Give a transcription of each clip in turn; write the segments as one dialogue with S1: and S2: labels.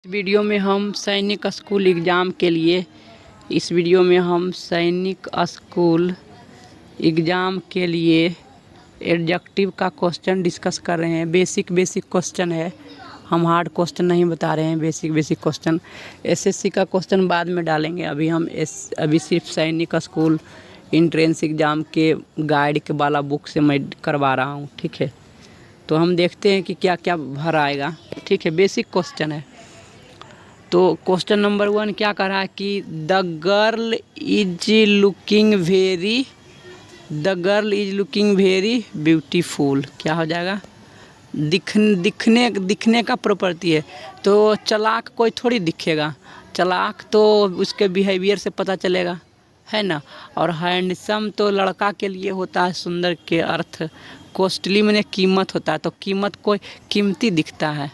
S1: इस वीडियो में हम सैनिक स्कूल एग्ज़ाम के लिए एडजेक्टिव का क्वेश्चन डिस्कस कर रहे हैं। बेसिक क्वेश्चन है, हम हार्ड क्वेश्चन नहीं बता रहे हैं। बेसिक क्वेश्चन एसएससी का क्वेश्चन बाद में डालेंगे। अभी सिर्फ सैनिक स्कूल एंट्रेंस एग्ज़ाम के गाइड के वाला बुक से मैं करवा रहा हूँ। ठीक है, तो हम देखते हैं कि क्या क्या भर आएगा। ठीक है, बेसिक क्वेश्चन है। तो क्वेश्चन नंबर 1 क्या कह रहा है कि the girl is looking very beautiful. क्या हो जाएगा? दिखने का प्रॉपर्टी है। तो चालाक कोई थोड़ी दिखेगा, चालाक तो उसके बिहेवियर से पता चलेगा, है ना। और हैंडसम तो लड़का के लिए होता है, सुंदर के अर्थ। कॉस्टली मैंने कीमत होता है, तो कीमत कोई कीमती दिखता है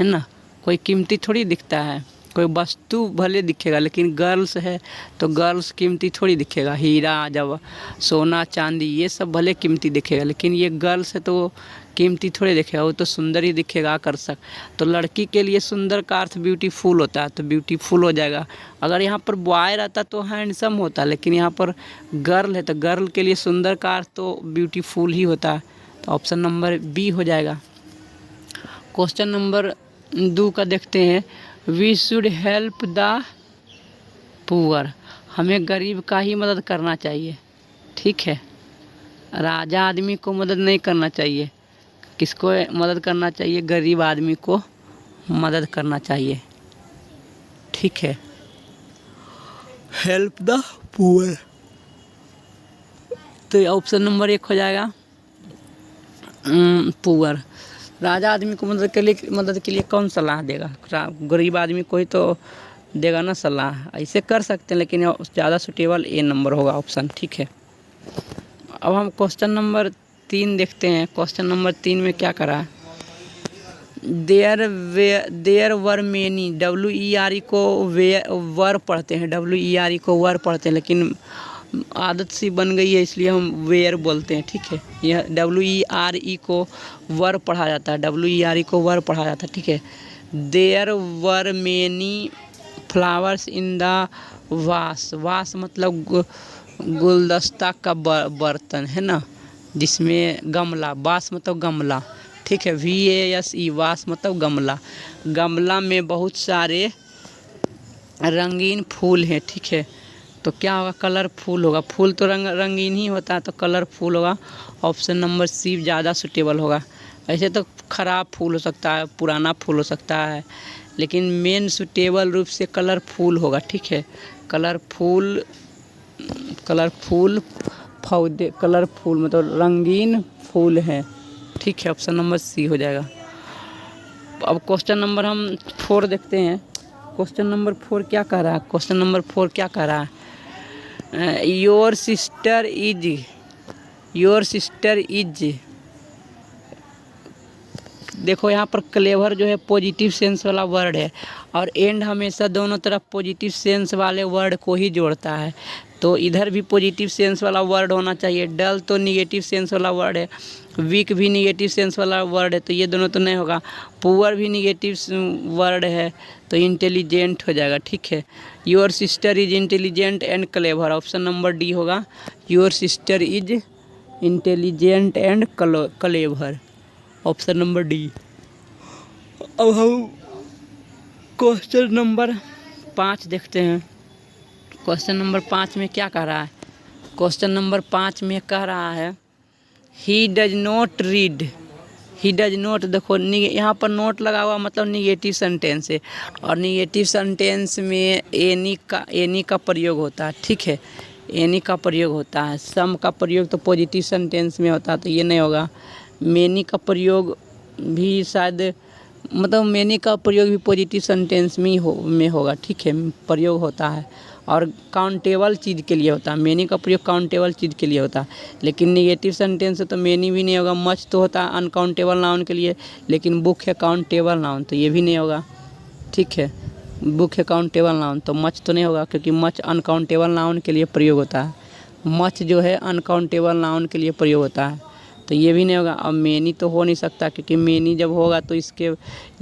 S1: ना, कोई कीमती थोड़ी दिखता है। कोई वस्तु भले दिखेगा, लेकिन गर्ल्स है तो गर्ल्स कीमती थोड़ी दिखेगा। हीरा जब सोना चांदी ये सब भले कीमती दिखेगा, लेकिन ये गर्ल्स है तो कीमती थोड़ी दिखेगा, वो तो सुंदर ही दिखेगा, आकर्षक। तो लड़की के लिए सुंदर का अर्थ ब्यूटीफुल होता है, तो ब्यूटीफुल हो जाएगा। अगर यहाँ पर बॉय रहता तो हैंडसम होता, लेकिन यहाँ पर गर्ल है तो गर्ल के लिए सुंदर का अर्थ तो ब्यूटीफुल ही होता है। तो ऑप्शन नंबर बी हो जाएगा। क्वेश्चन नंबर 2 का देखते हैं। We should help the poor. हमें गरीब का ही मदद करना चाहिए। ठीक है, राजा आदमी को मदद नहीं करना चाहिए। किसको मदद करना चाहिए? गरीब आदमी को मदद करना चाहिए। ठीक है, हेल्प द पुअर। तो ऑप्शन नंबर 1 हो जाएगा पुअर। राजा आदमी को मदद के लिए कौन सलाह देगा? गरीब आदमी को ही तो देगा ना सलाह। ऐसे कर सकते हैं, लेकिन ज़्यादा सुटेबल ए नंबर होगा ऑप्शन। ठीक है, अब हम क्वेश्चन नंबर 3 देखते हैं। क्वेश्चन नंबर 3 में क्या करा? There were many. WERE को वर पढ़ते हैं, WERE को वर पढ़ते हैं, लेकिन आदत सी बन गई है इसलिए हम वेयर बोलते हैं। ठीक है, यह WERE को वर पढ़ा जाता है, WERE को वर पढ़ा जाता है। ठीक है, there were many flowers in the vase मतलब गुलदस्ता का बर्तन है ना, जिसमें गमला, वास मतलब गमला। ठीक है, VASE वास मतलब गमला। गमला में बहुत सारे रंगीन फूल हैं। ठीक है, तो क्या होगा? कलरफुल होगा। फूल तो रंगीन ही होता है, तो कलरफुल होगा। ऑप्शन नंबर सी ज़्यादा सूटेबल होगा। ऐसे तो ख़राब फूल हो सकता है, पुराना फूल हो सकता है, लेकिन मेन सूटेबल रूप से कलरफुल होगा। ठीक है, कलरफुल मतलब रंगीन फूल हैं। ठीक है, ऑप्शन नंबर सी हो जाएगा। अब क्वेश्चन नंबर हम 4 देखते हैं। क्वेश्चन नंबर 4 क्या कह रहा है? क्वेश्चन नंबर 4 क्या कह रहा है? Your sister is. देखो यहाँ पर क्लेवर जो है पॉजिटिव सेंस वाला वर्ड है, और एंड हमेशा दोनों तरफ पॉजिटिव सेंस वाले वर्ड को ही जोड़ता है, तो इधर भी पॉजिटिव सेंस वाला वर्ड होना चाहिए। डल तो निगेटिव सेंस वाला वर्ड है, वीक भी निगेटिव सेंस वाला वर्ड है, तो ये दोनों तो नहीं होगा। पुअर भी निगेटिव वर्ड है, तो इंटेलिजेंट हो जाएगा। ठीक है, your sister is intelligent and clever. Option number D होगा। Your sister is intelligent and clever, option number D. अब हम क्वेश्चन नंबर 5 देखते हैं। क्वेश्चन नंबर 5 में क्या कह रहा है? क्वेश्चन नंबर 5 में कह रहा है he does not read. He does not, देखो यहाँ पर नोट लगा हुआ मतलब निगेटिव सेंटेंस है, और निगेटिव सेंटेंस में एनी का प्रयोग होता है। ठीक है, एनी का प्रयोग होता है। सम का प्रयोग तो पॉजिटिव सेंटेंस में होता है, तो ये नहीं होगा। मेनी का प्रयोग भी शायद, मतलब मेनी का प्रयोग भी पॉजिटिव सेंटेंस में होगा। ठीक है, प्रयोग होता है, और काउंटेबल चीज़ के लिए होता है। मेनी का प्रयोग काउंटेबल चीज़ के लिए होता है, लेकिन निगेटिव सेंटेंस है तो मेनी भी नहीं होगा। मच तो होता है अनकाउंटेबल नाउन के लिए, लेकिन बुक है काउंटेबल नाउन, तो ये भी नहीं होगा। ठीक है, बुक है काउंटेबल नाउन, तो मच तो नहीं होगा, क्योंकि मच अनकाउंटेबल नाउन के लिए प्रयोग होता है। मच जो है अनकाउंटेबल नाउन के लिए प्रयोग होता है। तो ये भी नहीं होगा। अब मेनी तो हो नहीं सकता, क्योंकि मेनी जब होगा तो इसके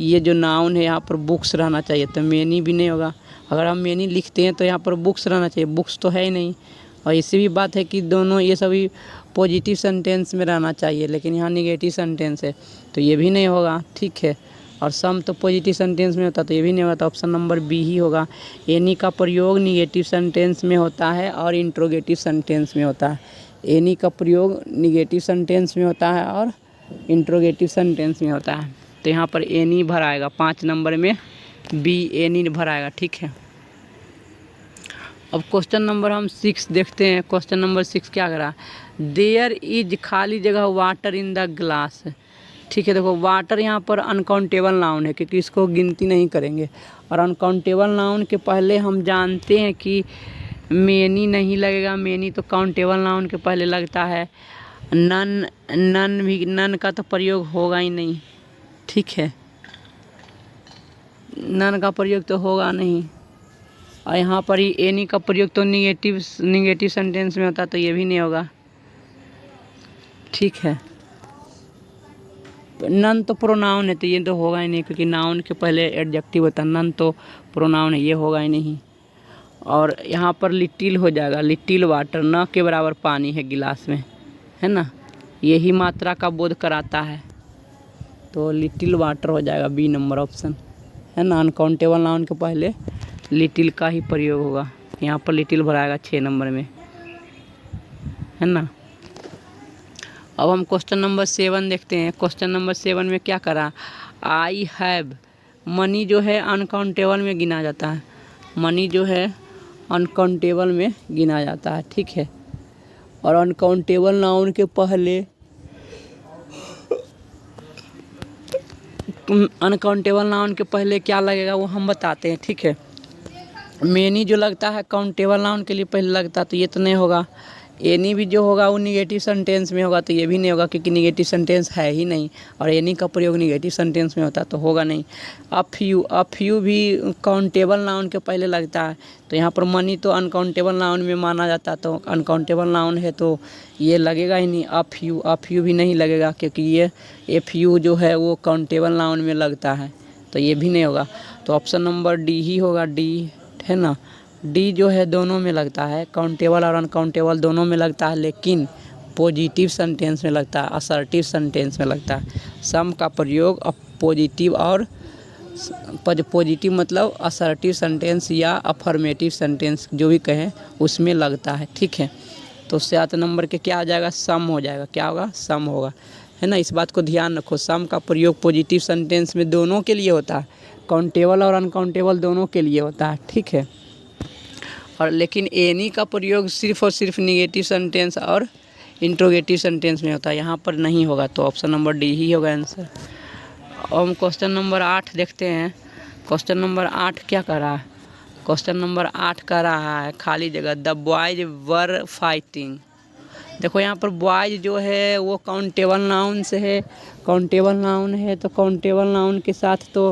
S1: ये जो नाउन है यहाँ पर बुक्स रहना चाहिए, तो मेनी भी नहीं होगा। अगर हम मेनी लिखते हैं तो यहाँ पर बुक्स रहना चाहिए, बुक्स तो है ही नहीं। और इसी भी बात है कि दोनों ये सभी पॉजिटिव सेंटेंस में रहना चाहिए, लेकिन यहाँ निगेटिव सेंटेंस है तो ये भी नहीं होगा, ठीक है। और सम तो पॉजिटिव सेंटेंस में होता तो ये भी नहीं होगा, तो ऑप्शन नंबर बी ही होगा। एनी का प्रयोग निगेटिव सेंटेंस में होता है और इंट्रोगेटिव सेंटेंस में होता है। एनी का प्रयोग निगेटिव सेंटेंस में होता है और इंट्रोगेटिव सेंटेंस में होता है। तो यहाँ पर एनी भर आएगा, 5 नंबर में बी एनी भर आएगा, ठीक है। अब क्वेश्चन नंबर हम 6 देखते हैं। क्वेश्चन नंबर 6 क्या करा, देयर इज खाली जगह वाटर इन द ग्लास, ठीक है। देखो वाटर यहाँ पर अनकाउंटेबल नाउन है, क्योंकि इसको गिनती नहीं करेंगे। और अनकाउंटेबल नाउन के पहले हम जानते हैं कि मेनी नहीं लगेगा, मेनी तो काउंटेबल नाउन के पहले लगता है। नन का तो प्रयोग होगा ही नहीं, ठीक है, नन का प्रयोग तो होगा नहीं। और यहाँ पर ही एनी का प्रयोग तो निगेटिव सेंटेंस में होता, तो ये भी नहीं होगा, ठीक है। नन तो प्रोनाउन है, तो ये तो होगा ही नहीं, क्योंकि नाउन के पहले एडजेक्टिव होता है। नन तो प्रोनाउन है, ये होगा ही नहीं। और यहाँ पर लिटिल हो जाएगा, लिटिल वाटर, न के बराबर पानी है गिलास में, है ना, यही मात्रा का बोध कराता है, तो लिटिल वाटर हो जाएगा बी नंबर ऑप्शन, है ना। अनकाउंटेबल नाउन के पहले लिटिल का ही प्रयोग होगा, यहाँ पर लिटिल भराएगा 6 नंबर में, है ना। अब हम क्वेश्चन नंबर 7 देखते हैं। क्वेश्चन नंबर 7 में क्या करा, आई हैव, मनी जो है अनकाउंटेबल में गिना जाता है, मनी जो है अनकाउंटेबल में गिना जाता है, ठीक है। और अनकाउंटेबल नाउन के पहले क्या लगेगा वो हम बताते हैं, ठीक है। मेनी जो लगता है काउंटेबल नाउन के लिए पहले लगता है, तो ये तो नहीं होगा। एनी भी जो होगा वो निगेटिव सेंटेंस में होगा, तो ये भी नहीं होगा, क्योंकि निगेटिव सेंटेंस है ही नहीं। और एनी का प्रयोग निगेटिव सेंटेंस में होता तो होगा नहीं। अ फ्यू भी काउंटेबल नाउन के पहले लगता है, तो यहाँ पर मनी तो अनकाउंटेबल नाउन में माना जाता, तो अनकाउंटेबल नाउन है तो ये लगेगा ही नहीं। अ फ्यू भी नहीं लगेगा, क्योंकि ये ए फ्यू जो है वो काउंटेबल नाउन में लगता है, तो ये भी नहीं होगा। तो ऑप्शन नंबर डी ही होगा, डी, है ना। डी जो है दोनों में लगता है, काउंटेबल और अनकाउंटेबल दोनों में लगता है, लेकिन पॉजिटिव सेंटेंस में लगता है, असर्टिव सेंटेंस में लगता है। सम का प्रयोग पॉजिटिव और पॉजिटिव मतलब असर्टिव सेंटेंस या अफर्मेटिव सेंटेंस जो भी कहें उसमें लगता है, ठीक है। तो 7 नंबर के क्या आ जाएगा, सम हो जाएगा। क्या होगा, सम होगा, है ना। इस बात को ध्यान रखो, सम का प्रयोग पॉजिटिव सेंटेंस में दोनों के लिए होता है, काउंटेबल और अनकाउंटेबल दोनों के लिए होता है, ठीक है। और लेकिन एनी का प्रयोग सिर्फ और सिर्फ निगेटिव सेंटेंस और इंट्रोगेटिव सेंटेंस में होता है, यहाँ पर नहीं होगा, तो ऑप्शन नंबर डी ही होगा आंसर। हम क्वेश्चन नंबर 8 देखते हैं। क्वेश्चन नंबर 8 क्या कर रहा है, क्वेश्चन नंबर 8 कर रहा है खाली जगह, द बॉयज वर फाइटिंग। देखो यहाँ पर बॉयज जो है वो काउंटेबल नाउन से है, काउंटेबल नाउन है तो काउंटेबल नाउन के साथ तो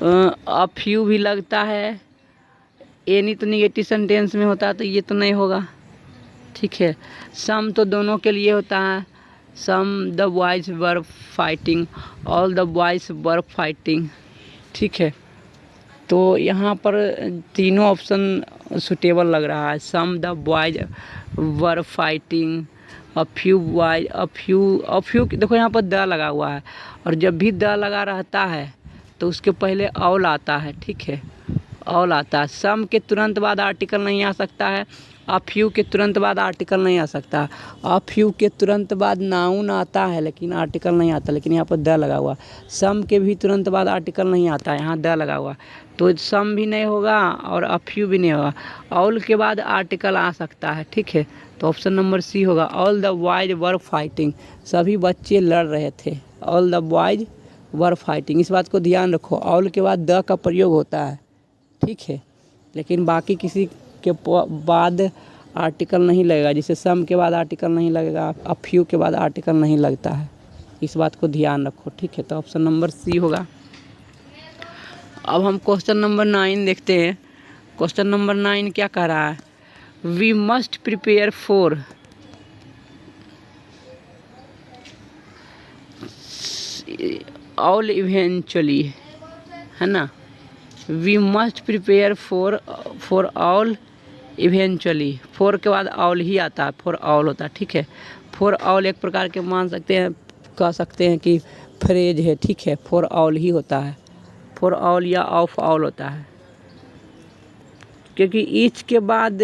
S1: अ फ्यू भी लगता है। एनी तो निगेटिव सेंटेंस में होता है, तो ये तो नहीं होगा, ठीक है। सम तो दोनों के लिए होता है, some the boys were fighting, all the boys were fighting, ठीक है। तो यहाँ पर तीनों ऑप्शन सुटेबल लग रहा है। Some the boys were fighting, a few boys, a few देखो यहाँ पर द लगा हुआ है, और जब भी द लगा रहता है तो उसके पहले ऑल आता है, ठीक है, ऑल आता है। सम के तुरंत बाद आर्टिकल नहीं आ सकता है, अ फ्यू के तुरंत बाद आर्टिकल नहीं आ सकता, अ फ्यू के तुरंत बाद नाउन आता है लेकिन आर्टिकल नहीं आता, लेकिन यहाँ पर द लगा हुआ। सम के भी तुरंत बाद आर्टिकल नहीं आता है, यहाँ द लगा हुआ, तो सम भी नहीं होगा और अ फ्यू भी नहीं होगा। ऑल के बाद आर्टिकल आ सकता है, ठीक है, तो ऑप्शन नंबर सी होगा, all the boys were fighting, सभी बच्चे लड़ रहे थे, all the boys were fighting. इस बात को ध्यान रखो, ऑल के बाद द का प्रयोग होता है, ठीक है, लेकिन बाकी किसी के बाद आर्टिकल नहीं लगेगा, जैसे सम के बाद आर्टिकल नहीं लगेगा, अ फ्यू के बाद आर्टिकल नहीं लगता है, इस बात को ध्यान रखो, ठीक है, तो ऑप्शन नंबर सी होगा। अब हम क्वेश्चन नंबर 9 देखते हैं। क्वेश्चन नंबर 9 क्या कह रहा है, we must prepare for, all eventually, है ना। We must prepare for all eventually, for के बाद ऑल ही आता है, फॉर ऑल होता है, ठीक है। फॉर ऑल एक प्रकार के मान सकते हैं, कह सकते हैं कि फ्रेज है, ठीक है। फॉर ऑल ही होता है, फॉर ऑल या ऑफ ऑल होता है, क्योंकि ईच के बाद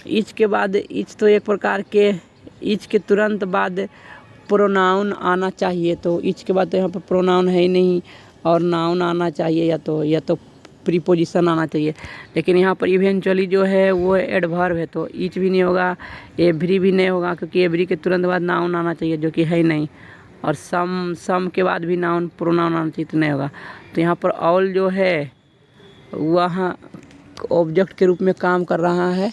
S1: ईच तो एक प्रकार के, ईच के तुरंत बाद प्रोनाउन आना चाहिए, तो ईच के बाद तो यहाँ पर प्रोनाउन है ही नहीं, और नाउन आना चाहिए, या तो प्रीपोजिशन आना चाहिए। लेकिन यहाँ पर इवेंचुअली जो है वो एडवर्ब है, तो ईच भी नहीं होगा, एवरी भी नहीं होगा, क्योंकि एवरी के तुरंत बाद नाउन आना चाहिए, जो कि है ही नहीं। और सम के बाद भी नाउन प्रोनाउन आना चाहिए, तो नहीं होगा। तो यहाँ पर ऑल जो है वहाँ ऑब्जेक्ट के रूप में काम कर रहा है,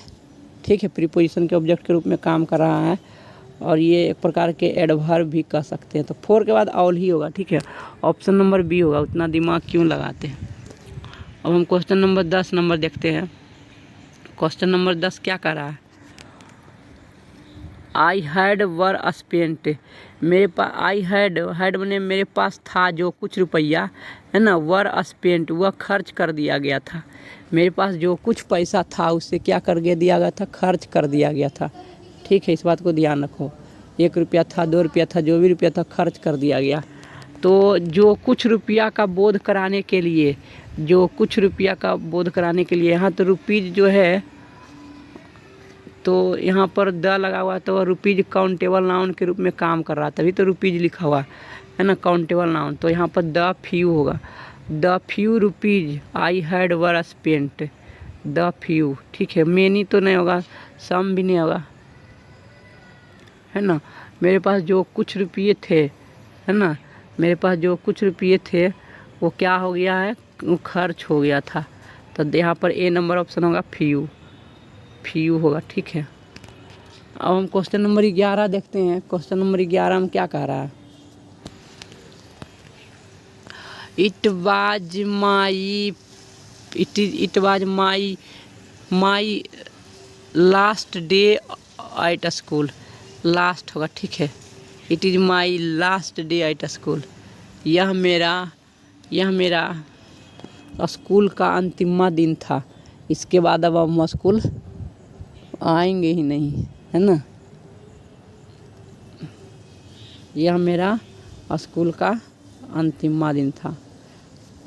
S1: ठीक है, प्रीपोजिशन के ऑब्जेक्ट के रूप में काम कर रहा है, और ये एक प्रकार के एडवर्ब भी कह सकते हैं। तो फोर के बाद ऑल ही होगा, ठीक है। ऑप्शन नंबर बी होगा, उतना दिमाग क्यों लगाते हैं। अब हम क्वेश्चन नंबर 10 नंबर देखते हैं। क्वेश्चन नंबर 10 क्या कर रहा है। आई हैड वर स्पेंट, मेरे पास, आई हैड मैंने मेरे पास था जो कुछ रुपया, है ना। वर स्पेंट, वह खर्च कर दिया गया था। मेरे पास जो कुछ पैसा था उससे क्या कर दिया गया था, खर्च कर दिया गया था, ठीक है। इस बात को ध्यान रखो, 1 रुपया था, 2 रुपया था, जो भी रुपया था खर्च कर दिया गया। तो जो कुछ रुपया का बोध कराने के लिए, यहाँ तो रुपीज जो है, तो यहाँ पर द लगा हुआ, तो रुपीज काउंटेबल नाउन के रूप में काम कर रहा था, तभी तो रुपीज लिखा हुआ है ना, काउंटेबल नाउन। तो यहाँ पर द फ्यू होगा, the few rupees I had were spent, the few, ठीक है। मेनी तो नहीं होगा, सम भी नहीं होगा, है ना। मेरे पास जो कुछ रुपये थे, है ना, मेरे पास जो कुछ रुपये थे वो क्या हो गया है, वो खर्च हो गया था। तो यहाँ पर ए नंबर ऑप्शन होगा, फ्यू होगा, ठीक है। अब हम क्वेश्चन नंबर 11 देखते हैं। क्वेश्चन नंबर 11 में क्या कह रहा है। It was my last day at school, last होगा, ठीक है। It is my last day at school, यह मेरा स्कूल का अंतिमा दिन था। इसके बाद अब हम स्कूल आएंगे ही नहीं, है ना। यह मेरा स्कूल का अंतिमा दिन था।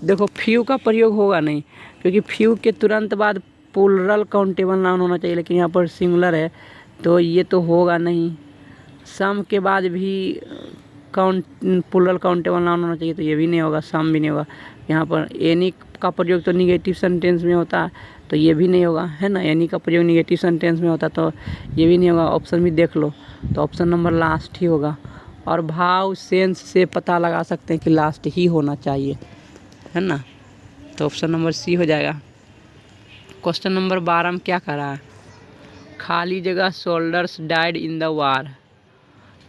S1: देखो फ्यू का प्रयोग होगा नहीं, क्योंकि फ्यू के तुरंत बाद प्लूरल काउंटेबल नाउन होना चाहिए, लेकिन यहाँ पर सिंगुलर है, तो ये तो होगा नहीं। सम के बाद भी प्लूरल काउंटेबल नाउन होना चाहिए, तो ये भी नहीं होगा, सम भी नहीं होगा। यहाँ पर एनी का प्रयोग तो निगेटिव सेंटेंस में होता है, तो ये भी नहीं होगा, है ना। एनी का प्रयोग निगेटिव सेंटेंस में होता, तो ये भी नहीं होगा। ऑप्शन भी देख लो, तो ऑप्शन नंबर लास्ट ही होगा। और भाव सेंस से पता लगा सकते हैं कि लास्ट ही होना चाहिए, है ना। तो ऑप्शन नंबर सी हो जाएगा। क्वेश्चन नंबर 12 में क्या कर रहा है। खाली जगह shoulders died in the war,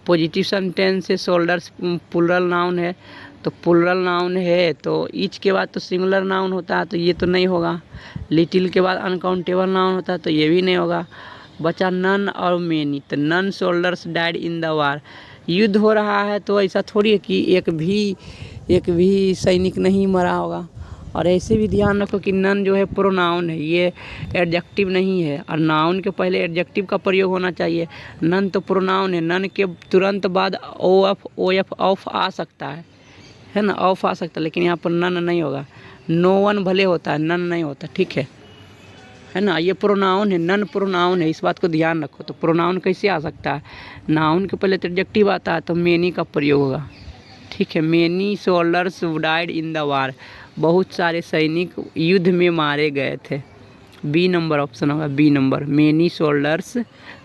S1: positive sentence से सोल्डर्स प्लूरल नाउन है, तो प्लूरल नाउन है तो ईच के बाद तो सिंगुलर नाउन होता है, तो ये तो नहीं होगा। लिटिल के बाद अनकाउंटेबल नाउन होता है, तो ये भी नहीं होगा। बचा नन और मेनी, तो none soldiers died in the war. युद्ध हो रहा है तो ऐसा थोड़ी है कि एक भी सैनिक नहीं मरा होगा। और ऐसे भी ध्यान रखो कि नन जो है प्रोनाउन है, ये एडजेक्टिव नहीं है, और नाउन के पहले एडजेक्टिव का प्रयोग होना चाहिए। नन तो प्रोनाउन है, नन के तुरंत बाद ओ एफ ऑफ आ सकता है ना, ऑफ आ सकता है, लेकिन यहाँ पर नन नहीं होगा। नो वन भले होता है, नन नहीं होता, ठीक है ना। ये प्रोनाउन है, नन प्रोनाउन है, इस बात को ध्यान रखो। तो प्रोनाउन कैसे आ सकता है, नाउन के पहले तो एडजेक्टिव आता है, तो मेनी का प्रयोग होगा, ठीक है। Many soldiers died in the war, बहुत सारे सैनिक युद्ध में मारे गए थे। बी नंबर ऑप्शन होगा, B number, many soldiers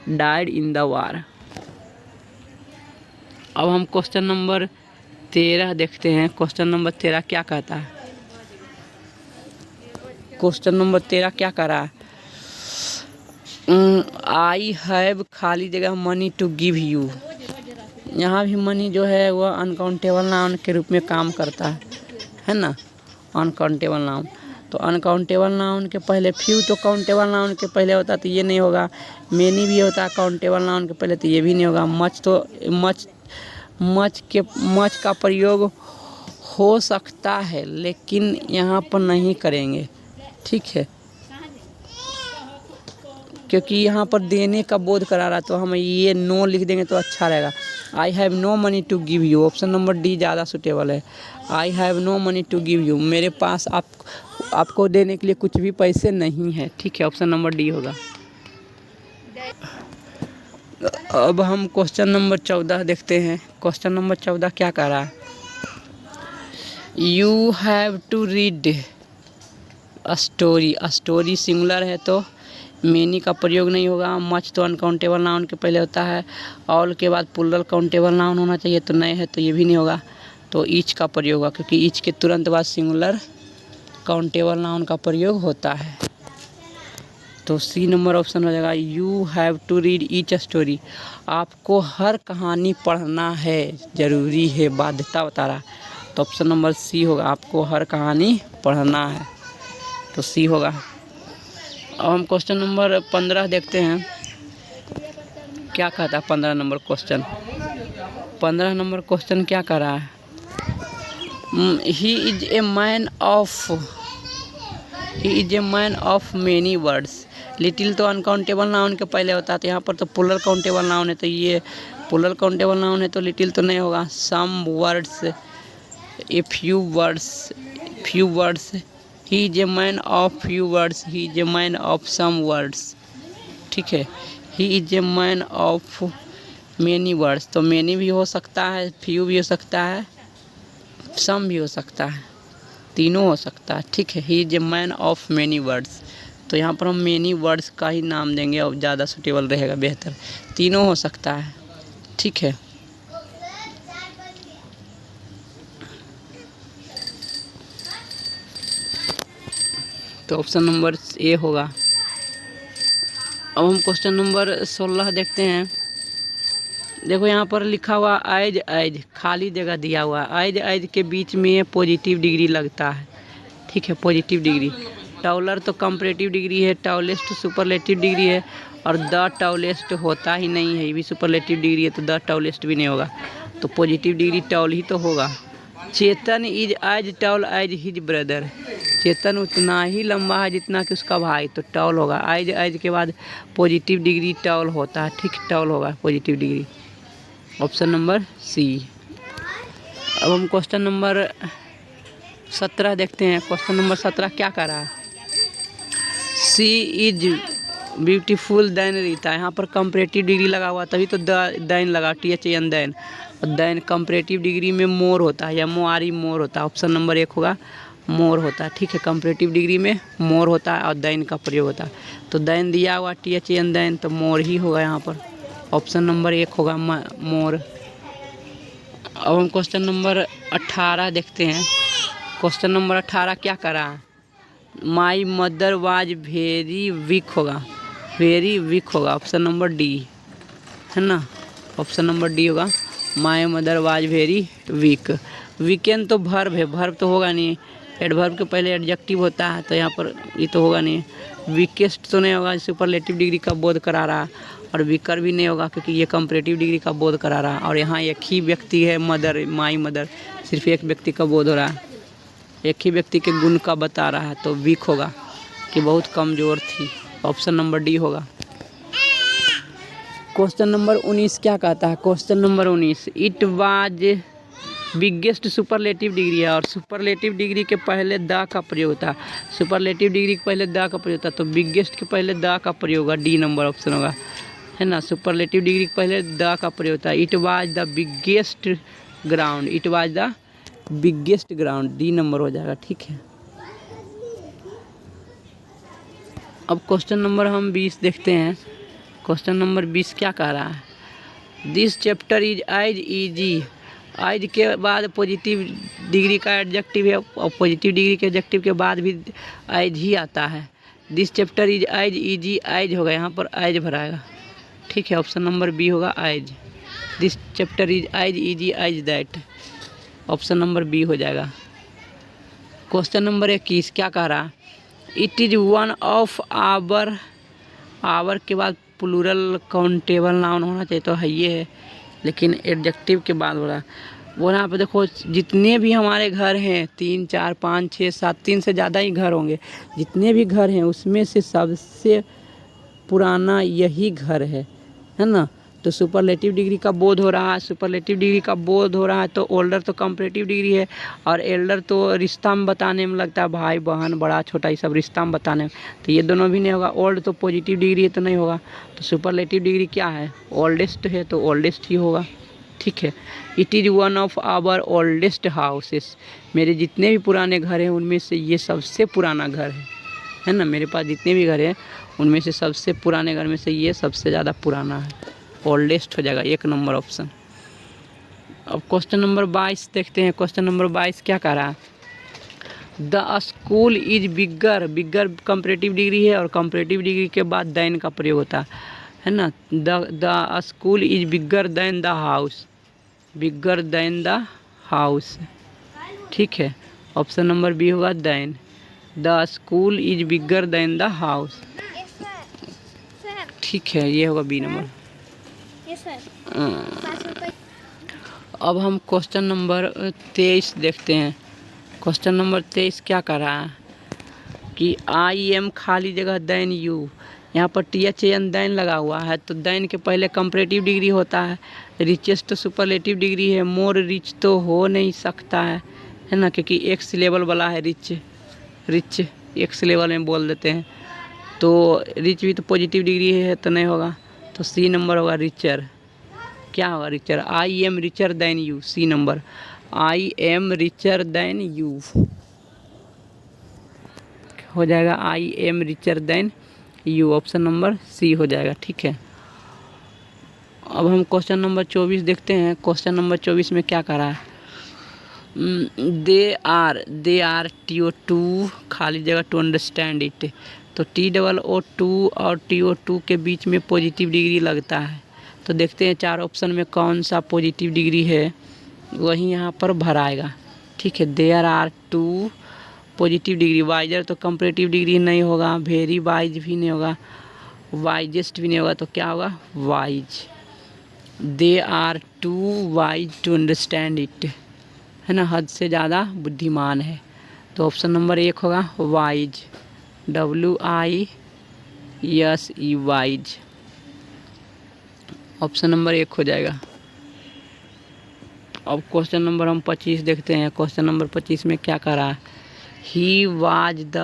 S1: died in the war. अब हम क्वेश्चन नंबर 13 देखते हैं। क्वेश्चन नंबर 13 क्या कहता है। क्वेश्चन नंबर 13 क्या कह रहा है। आई हैव खाली जगह मनी टू गिव यू, यहाँ भी मनी जो है वह अनकाउंटेबल नाउन के रूप में काम करता है ना, अनकाउंटेबल नाउन। तो अनकाउंटेबल नाउन के पहले फ्यू तो काउंटेबल नाउन के पहले होता, तो ये नहीं होगा। मेनी भी होता है काउंटेबल नाउन के पहले, तो ये भी नहीं होगा। मच मच का प्रयोग हो सकता है लेकिन यहाँ पर नहीं करेंगे, ठीक है, क्योंकि यहाँ पर देने का बोध करा रहा है, तो हम ये नो लिख देंगे तो अच्छा रहेगा। I have no money to give you, option number D ज़्यादा सूटेबल है। I have no money to give you, मेरे पास आपको देने के लिए कुछ भी पैसे नहीं है, ठीक है, ऑप्शन नंबर डी होगा। अब हम क्वेश्चन नंबर 14 देखते हैं। क्वेश्चन नंबर 14 क्या कह रहा है? You have to read a story. A story singular है तो मेनी का प्रयोग नहीं होगा। मच तो अनकाउंटेबल नाउन के पहले होता है। ऑल के बाद प्लूरल काउंटेबल नाउन होना चाहिए, तो नहीं है तो ये भी नहीं होगा। तो ईच का प्रयोग होगा, क्योंकि ईच के तुरंत बाद सिंगुलर काउंटेबल नाउन का प्रयोग होता है। तो सी नंबर ऑप्शन हो जाएगा। You have to read each story, आपको हर कहानी पढ़ना है, ज़रूरी है, बाध्यता बता रहा है। तो ऑप्शन नंबर सी होगा, आपको हर कहानी पढ़ना है, तो सी होगा। अब हम क्वेश्चन नंबर 15 देखते हैं क्या कहता है। 15 नंबर क्वेश्चन क्या कह रहा है? He is a man of many words. Little तो अनकाउंटेबल नाउन के पहले होता है, तो यहाँ पर तो प्लूरल काउंटेबल नाउन है, तो ये प्लूरल काउंटेबल नाउन है तो लिटिल तो नहीं होगा। Some words, a few words, he is a man of few words, he is a man of some words, ठीक है। He is a man of many words, तो मेनी भी हो सकता है, फ्यू भी हो सकता है, सम भी हो सकता है, तीनों हो सकता है, ठीक है। He is a man of many words, तो यहाँ पर हम मेनी वर्ड्स का ही नाम देंगे और ज़्यादा सूटेबल रहेगा, बेहतर। तीनों हो सकता है, ठीक है। तो ऑप्शन नंबर ए होगा। अब हम क्वेश्चन नंबर 16 देखते हैं। देखो यहाँ पर लिखा हुआ आइज, खाली जगह दिया हुआ है। आइज के बीच में पॉजिटिव डिग्री लगता है, ठीक है, पॉजिटिव डिग्री। टॉलर तो कंपैरेटिव डिग्री है, टॉलेस्ट सुपरलेटिव डिग्री है, और द टॉलेस्ट होता ही नहीं है, ये भी सुपरलेटिव डिग्री है, तो द टॉलेस्ट भी नहीं होगा, तो पॉजिटिव डिग्री टॉल ही तो होगा। Chetan is as tall as his brother, Chetan उतना ही लंबा है जितना कि उसका भाई, तो टॉल होगा। एज के बाद पॉजिटिव डिग्री टॉल होता है, ठीक, टॉल होगा positive degree, option number C. अब हम क्वेश्चन नंबर 17 देखते हैं। क्वेश्चन नंबर 17 क्या कर रहा है? सी इज ब्यूटीफुल देन रीता, यहाँ पर कंपैरेटिव डिग्री लगा हुआ, तभी तो देन लगा, THAN देन, और देन कंपैरेटिव डिग्री में मोर होता है, या मोआरी मोर होता है, ऑप्शन नंबर 1 होगा, मोर होता है, ठीक है। कंपैरेटिव डिग्री में मोर होता है और देन का प्रयोग होता है, तो देन दिया हुआ THAN देन, तो मोर ही होगा यहाँ पर, ऑप्शन नंबर 1 होगा मोर। अब हम क्वेश्चन नंबर 18 देखते हैं। क्वेश्चन नंबर 18 क्या करा? My mother was very weak होगा, वेरी वीक होगा, ऑप्शन नंबर डी है ना, ऑप्शन नंबर डी होगा। My mother was very weak. Weekend तो वर्ब है, वर्ब तो होगा नहीं, एडवर्ब के पहले एडजेक्टिव होता है, तो यहाँ पर ये तो होगा नहीं। वीकेस्ट तो नहीं होगा, सुपरलेटिव डिग्री का बोध करा रहा, और वीकर भी नहीं होगा क्योंकि ये कंपैरेटिव डिग्री का बोध करा रहा, और यहाँ एक ही व्यक्ति है मदर, माई मदर, सिर्फ एक व्यक्ति का बोध हो रहा है, एक ही व्यक्ति के गुण का बता रहा है, तो वीक होगा कि बहुत कमज़ोर थी, ऑप्शन नंबर डी होगा। क्वेश्चन नंबर 19 क्या कहता है? Question number 19, it was biggest superlative degree है, और सुपरलेटिव डिग्री के पहले द का प्रयोग होता है, सुपरलेटिव डिग्री के पहले द का प्रयोग होता है, तो बिगेस्ट के पहले द का प्रयोग होगा, डी नंबर ऑप्शन होगा, है ना। सुपरलेटिव डिग्री के पहले द का प्रयोग होता है। It was the biggest ground, it was the biggest ground, D number हो जाएगा, ठीक है। अब क्वेश्चन नंबर हम 20 देखते हैं। क्वेश्चन नंबर 20 क्या कह रहा है? This chapter is as easy, as के बाद पॉजिटिव डिग्री का एडजेक्टिव है, और पॉजिटिव डिग्री के एडजेक्टिव के बाद भी एज ही आता है। This chapter is as easy, as होगा, यहाँ पर एज भराएगा, ठीक है, ऑप्शन नंबर बी होगा as. This chapter is as easy as that, option number B हो जाएगा। क्वेश्चन नंबर 21 क्या कह रहा? It is one of our, our के बाद प्लूरल काउंटेबल नाउन होना चाहिए, तो है ये है। लेकिन एडजेक्टिव के बाद बोला यहाँ पे देखो जितने भी हमारे घर हैं 3 4 5 6 7 3 से ज़्यादा ही घर होंगे, जितने भी घर हैं उसमें से सबसे पुराना यही घर है ना। तो सुपरलेटिव डिग्री का बोध हो रहा है, सुपरलेटिव डिग्री का बोध हो रहा है तो ओल्डर तो कंपैरेटिव डिग्री है, और एल्डर तो रिश्ता में बताने में लगता है, भाई बहन बड़ा छोटा ये सब रिश्ता में बताने में, तो ये दोनों भी नहीं होगा। ओल्ड तो पॉजिटिव डिग्री है तो नहीं होगा। तो सुपरलेटिव डिग्री क्या है, ओल्डेस्ट है तो ओल्डेस्ट ही होगा। ठीक है, it is one of our oldest houses, मेरे जितने भी पुराने घर हैं उनमें से ये सबसे पुराना घर है ना। मेरे पास जितने भी घर हैं उनमें से सबसे पुराने घर में से ये सबसे ज़्यादा पुराना है, ओल्डेस्ट हो जाएगा 1 नंबर ऑप्शन। अब क्वेश्चन नंबर 22 देखते हैं। क्वेश्चन नंबर 22 क्या कह रहा है, the school is bigger, bigger comparative degree है और कंपैरेटिव डिग्री के बाद दैन का प्रयोग होता है ना। The school is bigger than the house, bigger than the house. ठीक है, ऑप्शन नंबर बी होगा than, the school is bigger than the house. ठीक है, ये होगा बी नंबर। अब हम क्वेश्चन नंबर 23 देखते हैं। क्वेश्चन नंबर 23 क्या कर रहा है कि आई एम खाली जगह दैन यू, यहाँ पर THAN दैन लगा हुआ है तो दैन के पहले कंपैरेटिव डिग्री होता है, रिचेस्ट तो सुपरलेटिव डिग्री है, मोर रिच तो हो नहीं सकता है ना, क्योंकि एक्स लेवल वाला है रिच, रिच एक्स लेवल में बोल देते हैं, तो रिच भी तो पॉजिटिव डिग्री है तो नहीं होगा। तो सी नंबर होगा रिचर। क्या होगा richer, I am richer than you, C number, I am richer than you हो जाएगा, I am richer than you, option number C हो जाएगा। ठीक है, अब हम क्वेश्चन नंबर 24 देखते हैं। क्वेश्चन नंबर 24 में क्या कह रहा है, दे आर TO2 खाली जगह टू अंडरस्टैंड इट, तो TOO2 और TO2 के बीच में पॉजिटिव डिग्री लगता है, तो देखते हैं 4 ऑप्शन में कौन सा पॉजिटिव डिग्री है वही यहाँ पर भराएगा। ठीक है, there are 2 positive degree, wiser तो कंपैरेटिव डिग्री नहीं होगा, वेरी वाइज भी नहीं होगा, वाइजेस्ट भी नहीं होगा, तो क्या होगा wise. They are 2 wise to understand it, है ना, हद से ज़्यादा बुद्धिमान है, तो ऑप्शन नंबर 1 होगा wise, WISE wise, option number 1 हो जाएगा। अब क्वेश्चन नंबर हम 25 देखते हैं। क्वेश्चन नंबर 25 में क्या कह रहा है, he was the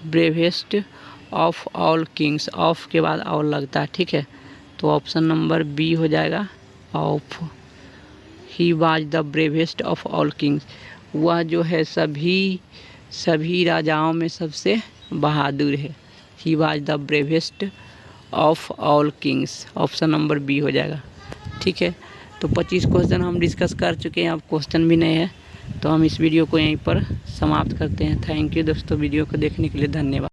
S1: bravest of all Kings, of के बाद ऑल लगता है। ठीक है, तो ऑप्शन नंबर बी हो जाएगा of, he was the bravest of all kings, वह जो है सभी राजाओं में सबसे बहादुर है, he was the bravest of all kings, option number B हो जाएगा। ठीक है, तो 25 क्वेश्चन हम डिस्कस कर चुके हैं, अब क्वेश्चन भी नहीं है, तो हम इस वीडियो को यहीं पर समाप्त करते हैं। थैंक यू दोस्तों, वीडियो को देखने के लिए धन्यवाद।